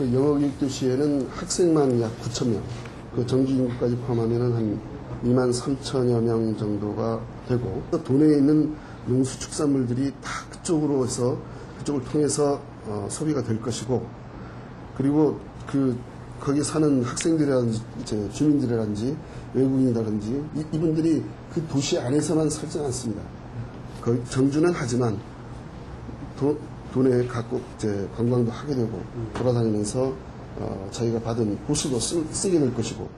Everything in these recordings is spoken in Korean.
그 영어교육도시에는 학생만 약 9,000명, 그 정규인구까지 포함하면 한 23,000여 명 정도가 되고, 도내에 있는 농수축산물들이 다 그쪽으로 해서 그쪽을 통해서 소비가 될 것이고, 그리고 거기 사는 학생들이라든지 이제 주민들이라든지 외국인이라든지 이분들이 그 도시 안에서만 살지 않습니다. 거기 정주는 하지만 도내에 각국 이제 관광도 하게 되고 돌아다니면서 자기가 받은 보수도 쓰게 될 것이고.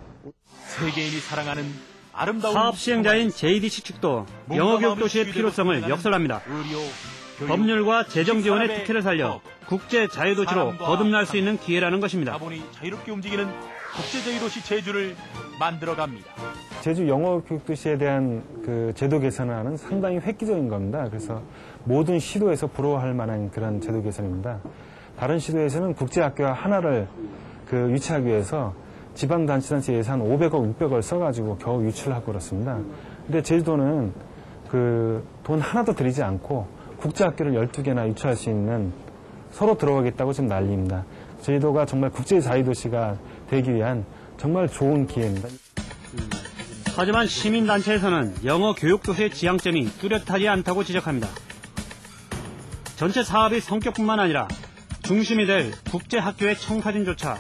세계인이 사랑하는 아름다운 사업 시행자인 JDC 측도 영어교육도시의 필요성을 역설합니다. 법률과 재정 지원의 특혜를 살려 국제 자유도시로 거듭날 수 있는 기회라는 것입니다. 자본이 자유롭게 움직이는 국제자유도시 제주를 만들어갑니다. 제주 영어교육도시에 대한 그 제도 개선안은 상당히 획기적인 겁니다. 그래서 모든 시도에서 부러워할 만한 그런 제도 개선입니다. 다른 시도에서는 국제학교 하나를 유치하기 위해서 지방자치단체 예산 500억, 600억을 써가지고 겨우 유치를 하고 그렇습니다. 근데 제주도는 돈 하나도 들이지 않고 국제학교를 12개나 유치할 수 있는, 서로 들어가겠다고 지금 난리입니다. 제주도가 정말 국제자유도시가 되기 위한 정말 좋은 기회입니다. 하지만 시민단체에서는 영어교육도시의 지향점이 뚜렷하지 않다고 지적합니다. 전체 사업의 성격뿐만 아니라 중심이 될 국제학교의 청사진조차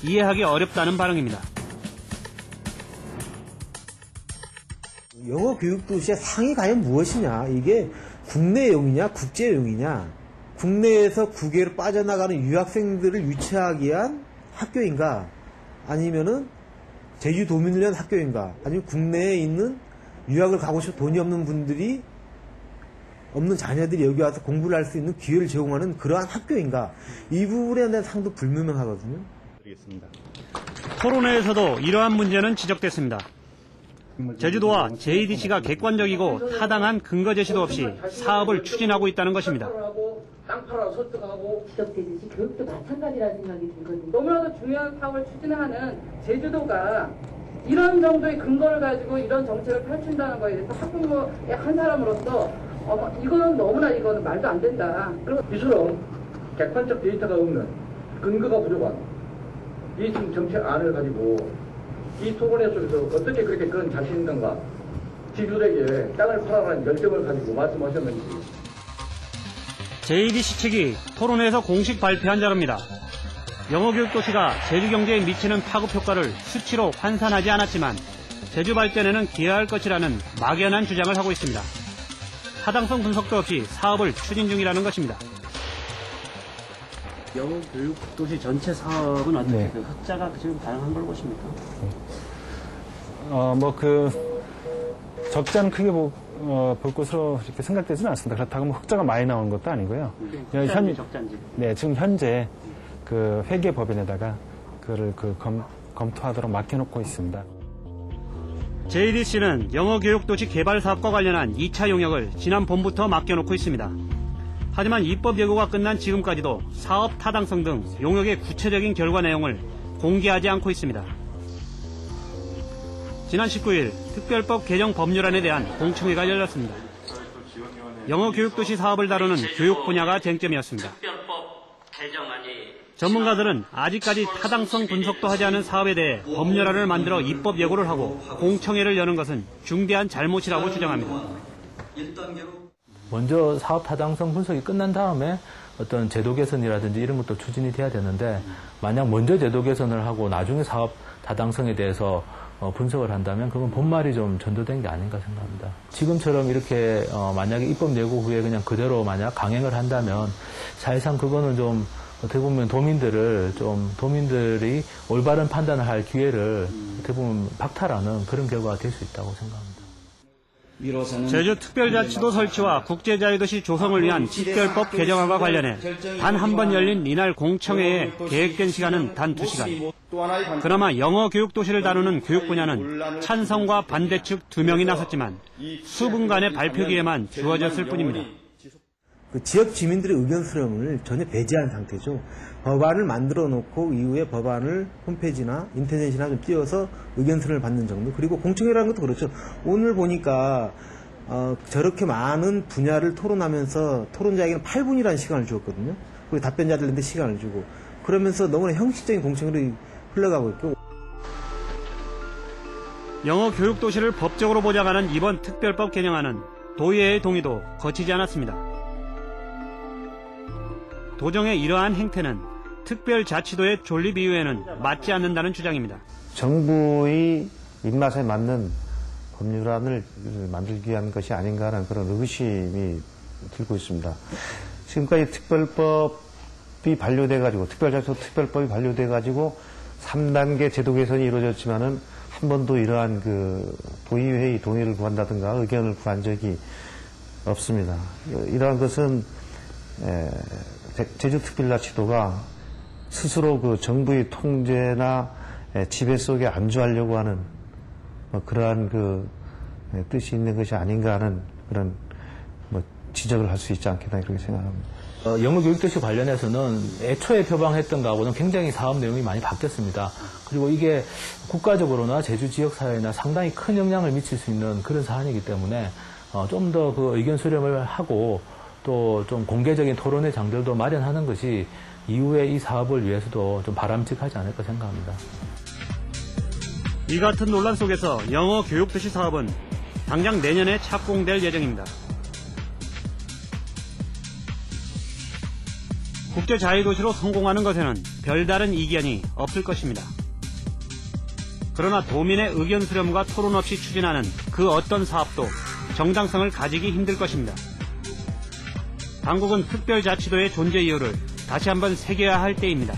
이해하기 어렵다는 반응입니다. 영어교육도시의 상이 과연 무엇이냐, 이게 국내용이냐 국제용이냐, 국내에서 국외로 빠져나가는 유학생들을 유치하기 위한 학교인가, 아니면은 제주도민을 위한 학교인가, 아니면 국내에 있는 유학을 가고 싶어 돈이 없는 분들이, 없는 자녀들이 여기 와서 공부를 할 수 있는 기회를 제공하는 그러한 학교인가, 이 부분에 대한 상도 불분명하거든요. 토론회에서도 이러한 문제는 지적됐습니다. 제주도와 JDC가 객관적이고 타당한 근거 제시도 없이 사업을 추진하고 있다는 것입니다. 땅 팔아서 설득하고 지적되듯이 교육도 마찬가지라는 생각이 들거든요. 너무나도 중요한 사업을 추진하는 제주도가 이런 정도의 근거를 가지고 이런 정책을 펼친다는 거에 대해서 학부모의 한 사람으로서 이거는 말도 안 된다. 그리고 이처럼 객관적 데이터가 없는, 근거가 부족한 이 지금 정책안을 가지고 이 토론회 속에서 어떻게 그렇게 그런 자신 있는가, 지주들에게 땅을 팔아라는 열정을 가지고 말씀하셨는지. JDC 측이 토론회에서 공식 발표한 자료입니다. 영어교육도시가 제주 경제에 미치는 파급 효과를 수치로 환산하지 않았지만 제주 발전에는 기여할 것이라는 막연한 주장을 하고 있습니다. 타당성 분석도 없이 사업을 추진 중이라는 것입니다. 영어교육도시 전체 사업은 어떻게 흑자가 지금 가능한 걸로 보십니까? 적자는 크게 볼 것으로 이렇게 생각되지는 않습니다. 그렇다고 뭐 흑자가 많이 나오는 것도 아니고요. 흑자인지 적자인지. 네, 지금 현재 회계법인에다가 그거를 검토하도록 맡겨놓고 있습니다. JDC는 영어교육도시 개발 사업과 관련한 2차 용역을 지난 봄부터 맡겨놓고 있습니다. 하지만 입법 예고가 끝난 지금까지도 사업 타당성 등 용역의 구체적인 결과 내용을 공개하지 않고 있습니다. 지난 19일 특별법 개정 법률안에 대한 공청회가 열렸습니다. 영어교육도시 사업을 다루는 교육 분야가 쟁점이었습니다. 전문가들은 아직까지 타당성 분석도 하지 않은 사업에 대해 법률안을 만들어 입법 예고를 하고 공청회를 여는 것은 중대한 잘못이라고 주장합니다. 먼저 사업 타당성 분석이 끝난 다음에 어떤 제도 개선이라든지 이런 것도 추진이 돼야 되는데, 만약 먼저 제도 개선을 하고 나중에 사업 타당성에 대해서 분석을 한다면 그건 본말이 좀 전도된 게 아닌가 생각합니다. 지금처럼 이렇게 만약에 입법 예고 후에 그냥 그대로 만약 강행을 한다면 사실상 그거는 좀 어떻게 보면 도민들이 올바른 판단을 할 기회를 어떻게 보면 박탈하는 그런 결과가 될 수 있다고 생각합니다. 제주특별자치도 설치와 국제자유도시 조성을 위한 특별법 개정안과 관련해 단 한 번 열린 이날 공청회에 계획된 시간은 단 2시간. 그나마 영어교육도시를 다루는 교육 분야는 찬성과 반대 측 2명이 나섰지만 수분간의 발표 기회만 주어졌을 뿐입니다. 지역 주민들의 의견 수렴을 전혀 배제한 상태죠. 법안을 만들어 놓고 이후에 법안을 홈페이지나 인터넷이나 좀 띄워서 의견 수렴을 받는 정도. 그리고 공청회라는 것도 그렇죠. 오늘 보니까 저렇게 많은 분야를 토론하면서 토론자에게는 8분이라는 시간을 주었거든요. 그리고 답변자들한테 시간을 주고, 그러면서 너무나 형식적인 공천으로 흘러가고 있고. 영어 교육 도시를 법적으로 보장하는 이번 특별법 개정안은 도의회의 동의도 거치지 않았습니다. 도정의 이러한 행태는 특별자치도의 존립 이유에는 맞지 않는다는 주장입니다. 정부의 입맛에 맞는 법률안을 만들기 위한 것이 아닌가라는 그런 의구심이 들고 있습니다. 지금까지 특별법이 반려돼가지고, 특별자치도 특별법이 반려돼가지고 3단계 제도 개선이 이루어졌지만은 한 번도 이러한 그 도의회의 동의를 구한다든가 의견을 구한 적이 없습니다. 이러한 것은 제주특별자치도가 스스로 그 정부의 통제나 지배 속에 안주하려고 하는 그러한 그 뜻이 있는 것이 아닌가 하는 그런 지적을 할 수 있지 않겠나 그렇게 생각합니다. 영어 교육도시 관련해서는 애초에 표방했던 거하고는 굉장히 사업 내용이 많이 바뀌었습니다. 그리고 이게 국가적으로나 제주 지역사회나 상당히 큰 영향을 미칠 수 있는 그런 사안이기 때문에 좀 더 그 의견 수렴을 하고 또 좀 공개적인 토론의 장들도 마련하는 것이 이후에 이 사업을 위해서도 좀 바람직하지 않을까 생각합니다. 이 같은 논란 속에서 영어 교육도시 사업은 당장 내년에 착공될 예정입니다. 국제자유도시로 성공하는 것에는 별다른 이견이 없을 것입니다. 그러나 도민의 의견 수렴과 토론 없이 추진하는 그 어떤 사업도 정당성을 가지기 힘들 것입니다. 당국은 특별자치도의 존재 이유를 다시 한번 새겨야 할 때입니다.